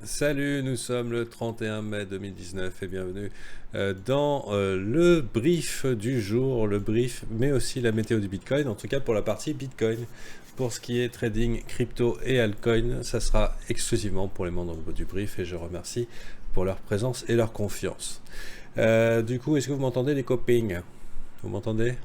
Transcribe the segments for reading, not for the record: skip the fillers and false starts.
Salut, nous sommes le 31 mai 2019 et bienvenue dans le brief du jour, le brief, mais aussi la météo du Bitcoin, en tout cas pour la partie Bitcoin. Pour ce qui est trading, crypto et altcoin, ça sera exclusivement pour les membres du brief et je remercie pour leur présence et leur confiance. Du coup, est-ce que vous m'entendez les copains? Vous m'entendez?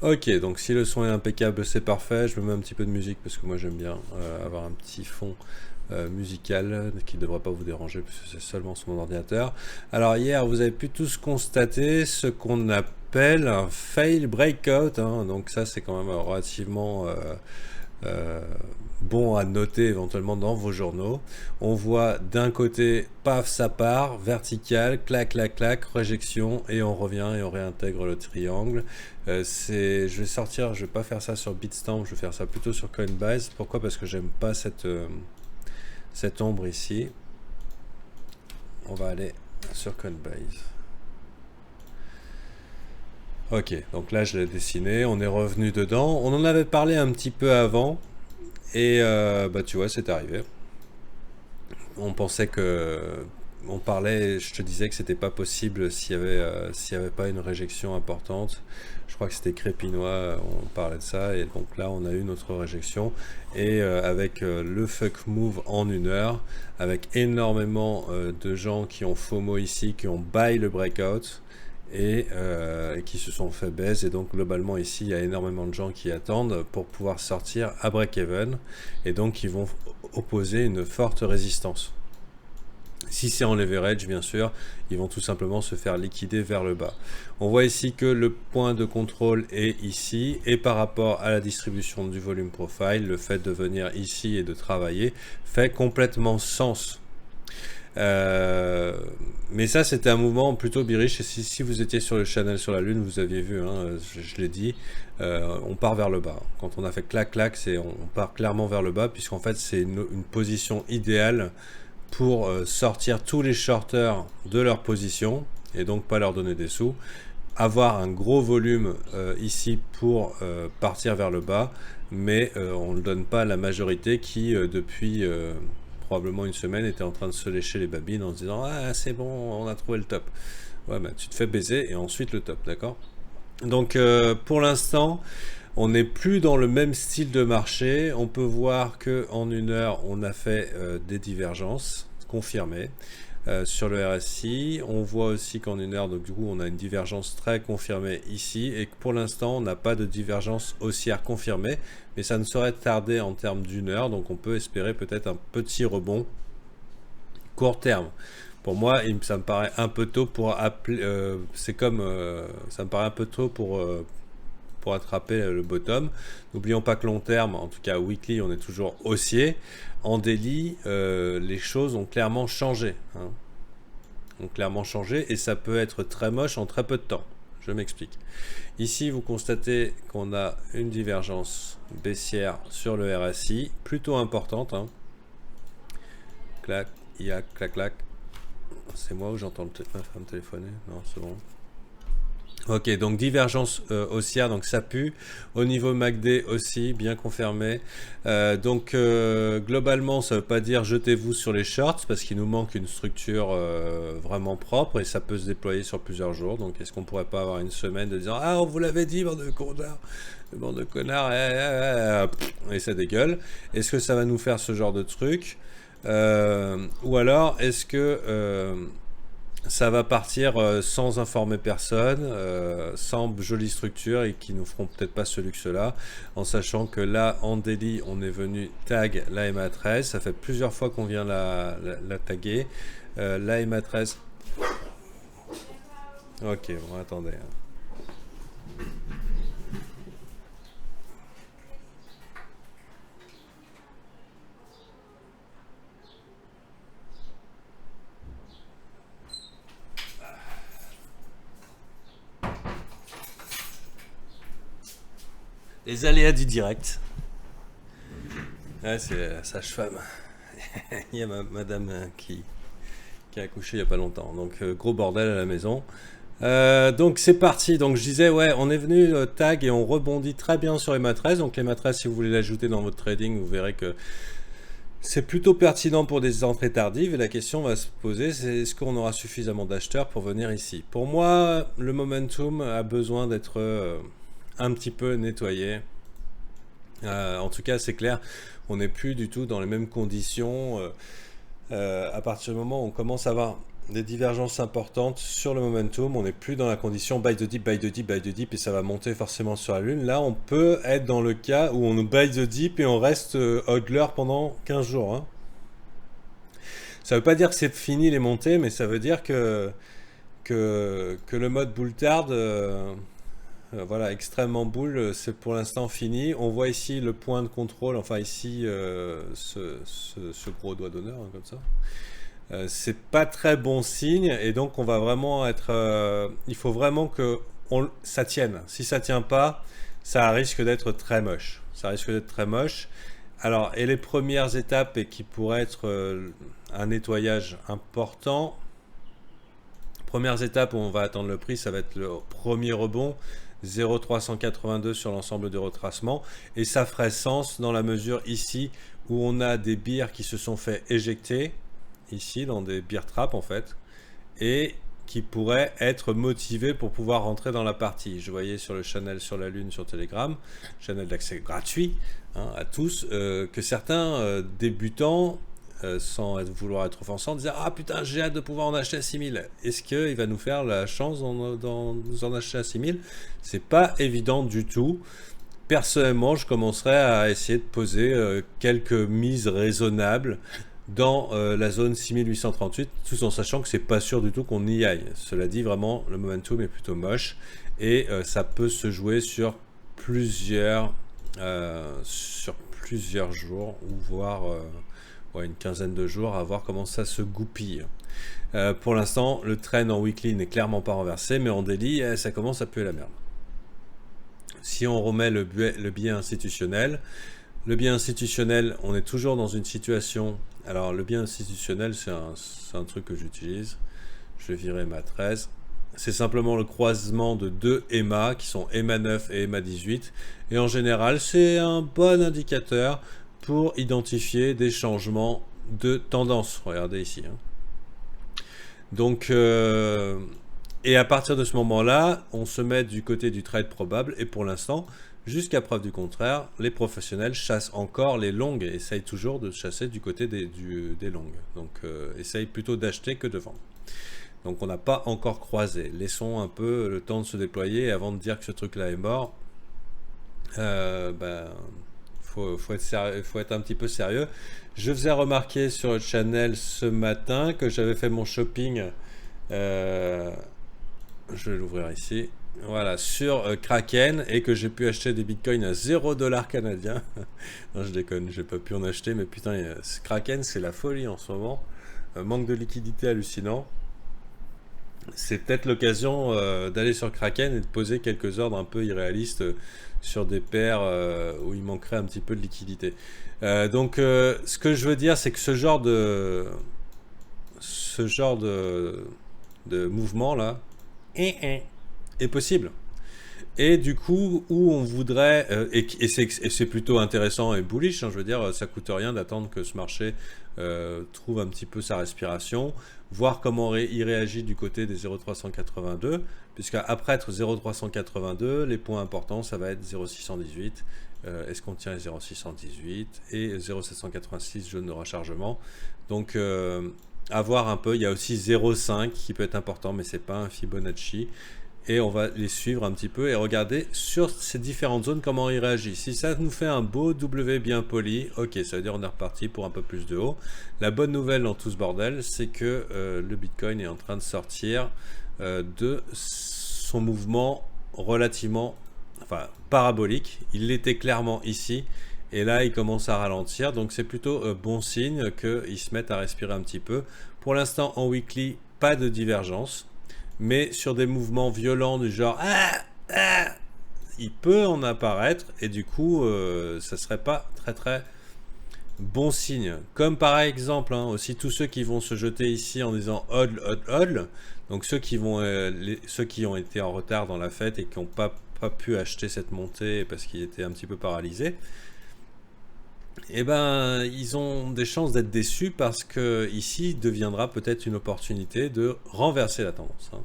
Ok, donc si le son est impeccable, c'est parfait. Je me mets un petit peu de musique parce que moi j'aime bien avoir un petit fond musical qui ne devrait pas vous déranger parce que c'est seulement sur mon ordinateur. Alors hier, vous avez pu tous constater ce qu'on appelle un fail breakout, hein. Donc ça c'est quand même relativement euh, bon à noter éventuellement dans vos journaux. On voit d'un côté, paf, ça part, vertical, clac, clac, clac, réjection, et on revient et on réintègre le triangle. Je vais sortir, je vais pas faire ça sur Bitstamp, je vais faire ça plutôt sur Coinbase. Pourquoi? Parce que j'aime pas cette ombre ici. On va aller sur Coinbase. Ok, donc là je l'ai dessiné, on est revenu dedans. On en avait parlé un petit peu avant, et bah tu vois, c'est arrivé. On pensait que... On parlait, je te disais que c'était pas possible s'il y avait pas une réjection importante. Je crois que c'était Crépinois, on parlait de ça, et donc là on a eu notre réjection. Et avec le fuck move en 1 heure, avec énormément de gens qui ont FOMO ici, qui ont buy le breakout, et qui se sont fait baise. Et donc globalement ici il y a énormément de gens qui attendent pour pouvoir sortir à break-even, et donc ils vont opposer une forte résistance. Si c'est en leverage, bien sûr, ils vont tout simplement se faire liquider vers le bas. On voit ici que le point de contrôle est ici, et par rapport à la distribution du volume profile, le fait de venir ici et de travailler fait complètement sens. Mais ça, c'était un mouvement plutôt bearish. Et si vous étiez sur le channel sur la lune, vous aviez vu, hein, je l'ai dit, on part vers le bas. Quand on a fait clac clac, on part clairement vers le bas, puisqu'en fait c'est une position idéale pour sortir tous les shorters de leur position et donc pas leur donner des sous, avoir un gros volume ici pour partir vers le bas, mais on ne donne pas à la majorité qui depuis probablement une semaine était en train de se lécher les babines en se disant ah c'est bon, on a trouvé le top. Ouais, bah, tu te fais baiser et ensuite le top, d'accord? Donc pour l'instant on n'est plus dans le même style de marché. On peut voir que en 1 heure, on a fait des divergences confirmées sur le RSI. On voit aussi qu'en 1 heure, donc du coup, on a une divergence très confirmée ici, et que pour l'instant, on n'a pas de divergence haussière confirmée, mais ça ne saurait tarder en termes d'1 heure. Donc, on peut espérer peut-être un petit rebond court terme. Pour moi, ça me paraît un peu tôt pour appeler. C'est comme ça me paraît un peu tôt pour attraper le bottom. N'oublions pas que long terme, en tout cas weekly, on est toujours haussier. En daily, les choses ont clairement changé, hein. Ont clairement changé, et ça peut être très moche en très peu de temps. Je m'explique. Ici, vous constatez qu'on a une divergence baissière sur le RSI, plutôt importante, hein. Clac, il y a clac clac. C'est moi ou j'entends ma femme téléphoner? Non, c'est bon. Ok, donc divergence haussière, donc ça pue. Au niveau MACD aussi, bien confirmé. Donc globalement, ça ne veut pas dire jetez-vous sur les shorts, parce qu'il nous manque une structure vraiment propre, et ça peut se déployer sur plusieurs jours. Donc est-ce qu'on pourrait pas avoir une semaine de dire ah on vous l'avait dit bande de connards, bande de connards, et ça dégueule. Est-ce que ça va nous faire ce genre de truc? Ou alors est-ce que ça va partir sans informer personne, sans jolie structure, et qui nous feront peut-être pas ce luxe-là, en sachant que là, en daily, on est venu tag la MA13. Ça fait plusieurs fois qu'on vient la taguer. La MA13. Ok, bon, attendez, hein. Les aléas du direct. Ouais, c'est la sage-femme. Il y a madame qui a accouché il n'y a pas longtemps. Donc gros bordel à la maison. Donc c'est parti. Donc je disais, ouais, on est venu tag et on rebondit très bien sur les matrices. Donc les matrices, si vous voulez l'ajouter dans votre trading, vous verrez que c'est plutôt pertinent pour des entrées tardives. Et la question va se poser, c'est est-ce qu'on aura suffisamment d'acheteurs pour venir ici? Pour moi, le momentum a besoin d'être un petit peu nettoyé. En tout cas, c'est clair, on n'est plus du tout dans les mêmes conditions. À partir du moment où on commence à avoir des divergences importantes sur le momentum, on n'est plus dans la condition buy the dip, buy the dip, buy the dip et ça va monter forcément sur la lune. Là, on peut être dans le cas où on buy the dip et on reste hodler pendant 15 jours. Hein. Ça ne veut pas dire que c'est fini les montées, mais ça veut dire que le mode bull tard, voilà, extrêmement bull, c'est pour l'instant fini. On voit ici le point de contrôle, enfin ici ce gros doigt d'honneur, hein, comme ça. C'est pas très bon signe et donc on va vraiment être il faut vraiment que ça tienne. Si ça tient pas, ça risque d'être très moche. Ça risque d'être très moche. Alors, et les premières étapes et qui pourraient être un nettoyage important. Premières étapes où on va attendre le prix, ça va être le premier rebond 0,382 sur l'ensemble du retracement et ça ferait sens dans la mesure ici où on a des birs qui se sont fait éjecter ici dans des beer traps en fait et qui pourraient être motivés pour pouvoir rentrer dans la partie. Je voyais sur le channel sur la lune sur Telegram, channel d'accès gratuit hein, à tous, que certains débutants sans vouloir être offensant disaient ah putain j'ai hâte de pouvoir en acheter à 6000. Est-ce qu'il va nous faire la chance d'en nous en acheter à 6000? C'est pas évident du tout. Personnellement je commencerai à essayer de poser quelques mises raisonnables dans la zone 6838, tout en sachant que c'est pas sûr du tout qu'on y aille. Cela dit, vraiment, le momentum est plutôt moche et ça peut se jouer sur plusieurs jours ou voire une quinzaine de jours à voir comment ça se goupille. Pour l'instant, le trend en weekly n'est clairement pas renversé, mais en daily, ça commence à puer la merde. Si on remet le biais institutionnel, on est toujours dans une situation. Alors, le biais institutionnel, c'est un truc que j'utilise. Je vais virer EMA 13. C'est simplement le croisement de deux EMA qui sont EMA 9 et EMA 18. Et en général, c'est un bon indicateur pour identifier des changements de tendance. Regardez ici. Hein. Donc, et à partir de ce moment-là, on se met du côté du trade probable. Et pour l'instant, jusqu'à preuve du contraire, les professionnels chassent encore les longues et essayent toujours de chasser du côté des longues. Donc, essayent plutôt d'acheter que de vendre. Donc, on n'a pas encore croisé. Laissons un peu le temps de se déployer avant de dire que ce truc-là est mort. Faut être un petit peu sérieux. Je faisais remarquer sur le channel ce matin que j'avais fait mon shopping. Je vais l'ouvrir ici. Voilà, sur Kraken et que j'ai pu acheter des bitcoins à 0$ canadien. Non, je déconne, j'ai pas pu en acheter, mais putain, Kraken, c'est la folie en ce moment. Manque de liquidité hallucinant. C'est peut-être l'occasion d'aller sur Kraken et de poser quelques ordres un peu irréalistes sur des paires où il manquerait un petit peu de liquidité. Donc, ce que je veux dire, c'est que ce genre de mouvement là est possible. Et du coup, où on voudrait, et c'est plutôt intéressant et bullish, hein, je veux dire, ça coûte rien d'attendre que ce marché trouve un petit peu sa respiration, voir comment il réagit du côté des 0,382, puisqu'après être 0,382, les points importants, ça va être 0,618, est-ce qu'on tient les 0,618 et 0,786 zone de rechargement. Donc, à voir un peu, il y a aussi 0,5 qui peut être important, mais c'est pas un Fibonacci. Et on va les suivre un petit peu et regarder sur ces différentes zones comment ils réagissent. Si ça nous fait un beau W bien poli, ok, ça veut dire on est reparti pour un peu plus de haut. La bonne nouvelle dans tout ce bordel, c'est que le Bitcoin est en train de sortir de son mouvement relativement parabolique. Il l'était clairement ici. Et là, il commence à ralentir. Donc, c'est plutôt bon signe qu'il se mette à respirer un petit peu. Pour l'instant, en weekly, pas de divergence. Mais sur des mouvements violents du genre il peut en apparaître et du coup ça serait pas très bon signe. Comme par exemple, hein, aussi tous ceux qui vont se jeter ici en disant hodl, hodl, hodl. Donc ceux qui vont, ceux qui ont été en retard dans la fête et qui n'ont pas pu acheter cette montée parce qu'ils étaient un petit peu paralysés, eh ben, ils ont des chances d'être déçus parce que ici deviendra peut-être une opportunité de renverser la tendance, hein.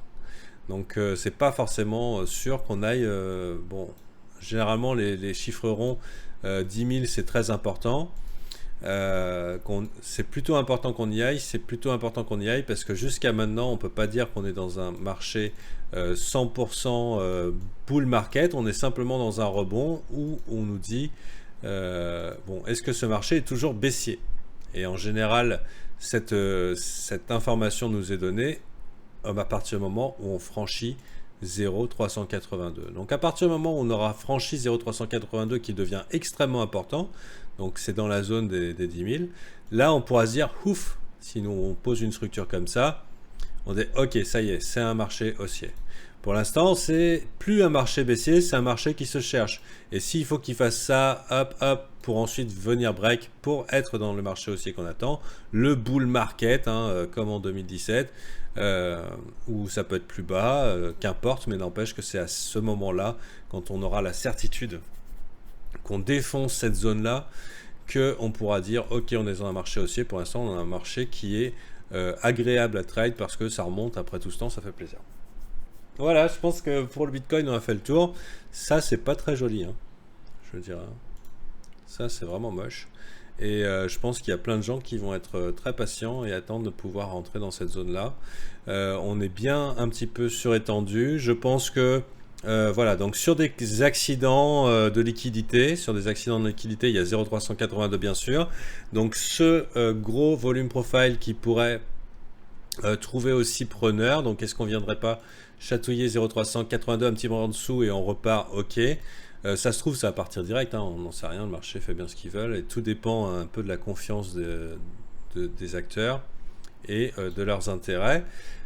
Donc c'est pas forcément sûr qu'on aille. Bon, généralement les chiffres ronds, 10 000 c'est très important. C'est plutôt important qu'on y aille. C'est plutôt important qu'on y aille parce que jusqu'à maintenant on peut pas dire qu'on est dans un marché 100% bull market. On est simplement dans un rebond où on nous dit bon, est-ce que ce marché est toujours baissier? Et en général cette information nous est donnée à partir du moment où on franchit 0,382. Donc à partir du moment où on aura franchi 0,382 qui devient extrêmement important, donc c'est dans la zone des 10 000, là on pourra se dire ouf, si nous on pose une structure comme ça, on dit ok, ça y est, c'est un marché haussier. Pour l'instant, c'est plus un marché baissier, c'est un marché qui se cherche. Et s'il faut qu'il fasse ça, hop, hop, pour ensuite venir break, pour être dans le marché haussier qu'on attend, le bull market, hein, comme en 2017, où ça peut être plus bas, qu'importe, mais n'empêche que c'est à ce moment-là, quand on aura la certitude qu'on défonce cette zone-là, qu'on pourra dire, ok, on est dans un marché haussier. Pour l'instant, on a un marché qui est agréable à trade parce que ça remonte après tout ce temps, ça fait plaisir. Voilà, je pense que pour le Bitcoin, on a fait le tour. Ça, c'est pas très joli, hein, je veux dire. Ça, c'est vraiment moche. Et je pense qu'il y a plein de gens qui vont être très patients et attendre de pouvoir rentrer dans cette zone-là. On est bien un petit peu surétendu. Je pense que, voilà, donc sur des accidents de liquidité, il y a 0,382 bien sûr. Donc ce gros volume profile qui pourrait trouver aussi preneur. Donc est-ce qu'on viendrait pas chatouiller 0,382 un petit peu en dessous et on repart? Ok. Ça se trouve, ça va partir direct, hein, on n'en sait rien, le marché fait bien ce qu'il veut et tout dépend un peu de la confiance des acteurs et de leurs intérêts.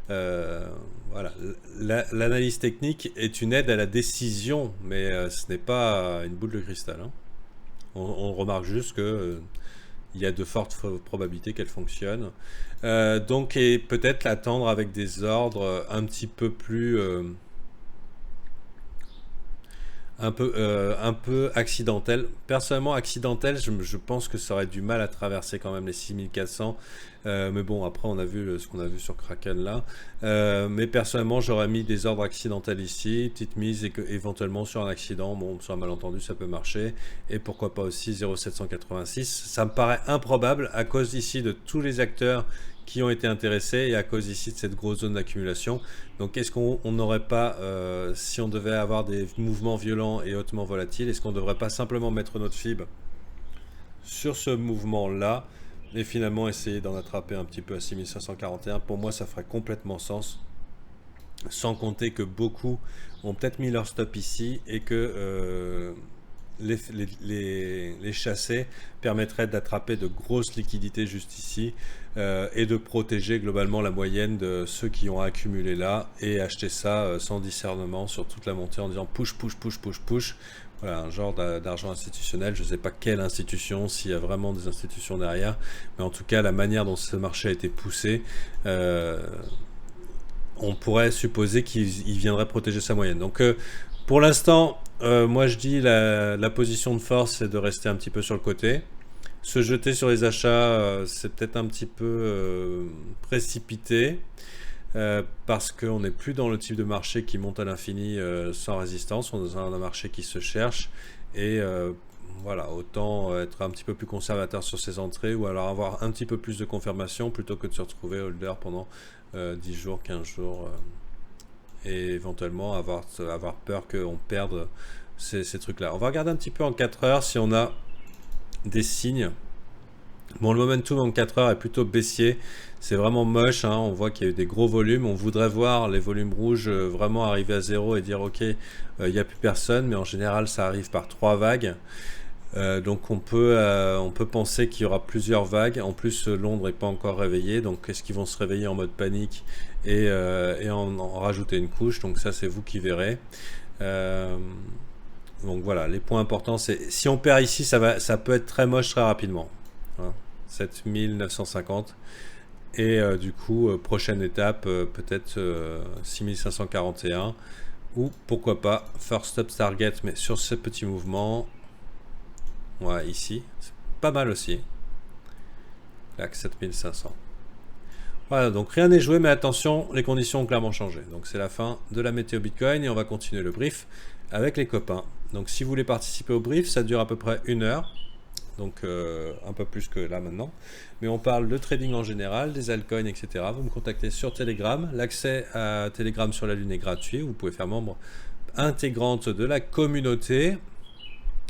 Voilà. L'analyse technique est une aide à la décision, mais ce n'est pas une boule de cristal, hein. On remarque juste que il y a de fortes probabilités qu'elle fonctionne. Donc, et peut-être l'attendre avec des ordres un petit peu plus un peu accidentel. Personnellement, accidentel, je pense que ça aurait du mal à traverser quand même les 6400. Mais bon, après, on a vu ce qu'on a vu sur Kraken là. Mais personnellement, j'aurais mis des ordres accidentels ici, petite mise et éventuellement sur un accident. Bon, sur un malentendu, ça peut marcher. Et pourquoi pas aussi 0,786. Ça me paraît improbable à cause ici de tous les acteurs qui ont été intéressés et à cause ici de cette grosse zone d'accumulation. Donc est-ce qu'on n'aurait pas, si on devait avoir des mouvements violents et hautement volatiles, est-ce qu'on ne devrait pas simplement mettre notre FIB sur ce mouvement-là et finalement essayer d'en attraper un petit peu à 6541? Pour moi, ça ferait complètement sens. Sans compter que beaucoup ont peut-être mis leur stop ici et que les chassés permettraient d'attraper de grosses liquidités juste ici et de protéger globalement la moyenne de ceux qui ont accumulé là et acheter ça sans discernement sur toute la montée en disant push, push, push, push, push. Voilà, un genre d'argent institutionnel. Je ne sais pas quelle institution, s'il y a vraiment des institutions derrière, mais en tout cas la manière dont ce marché a été poussé, on pourrait supposer qu'il viendrait protéger sa moyenne. Donc pour l'instant, moi je dis la position de force c'est de rester un petit peu sur le côté. Se jeter sur les achats, c'est peut-être un petit peu précipité parce qu'on n'est plus dans le type de marché qui monte à l'infini sans résistance. On est dans un marché qui se cherche et voilà, autant être un petit peu plus conservateur sur ses entrées ou alors avoir un petit peu plus de confirmation plutôt que de se retrouver holder pendant 10 jours, 15 jours et éventuellement avoir peur qu'on perde ces trucs-là. On va regarder un petit peu en 4 heures si on a des signes. Bon, le momentum en 4 heures est plutôt baissier. C'est vraiment moche, hein. On voit qu'il y a eu des gros volumes. On voudrait voir les volumes rouges vraiment arriver à zéro et dire ok, il n'y a plus personne. Mais en général, ça arrive par 3 vagues. Donc on peut penser qu'il y aura plusieurs vagues. En plus, Londres n'est pas encore réveillé. Donc est-ce qu'ils vont se réveiller en mode panique et en rajouter une couche? Donc ça, c'est vous qui verrez. Donc voilà, les points importants, c'est si on perd ici, ça peut être très moche très rapidement. 7950. Et du coup, prochaine étape, peut-être 6541. Ou pourquoi pas, first stop target, mais sur ce petit mouvement. Ouais, ici. C'est pas mal aussi. Là, 7500. Voilà, donc rien n'est joué, mais attention, les conditions ont clairement changé. Donc c'est la fin de la météo Bitcoin et on va continuer le brief avec les copains. Donc si vous voulez participer au brief, ça dure à peu près 1 heure. Donc un peu plus que là maintenant. Mais on parle de trading en général, des altcoins, etc. Vous me contactez sur Telegram. L'accès à Telegram sur la Lune est gratuit. Vous pouvez faire membre intégrante de la communauté.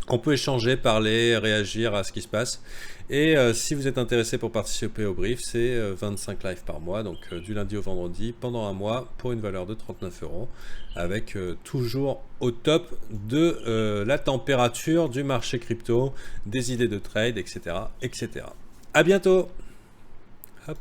On peut échanger, parler, réagir à ce qui se passe. Et si vous êtes intéressé pour participer au brief, c'est 25 lives par mois, donc du lundi au vendredi, pendant un mois, pour une valeur de 39 €, avec toujours au top de la température du marché crypto, des idées de trade, etc. etc. À bientôt. Hop.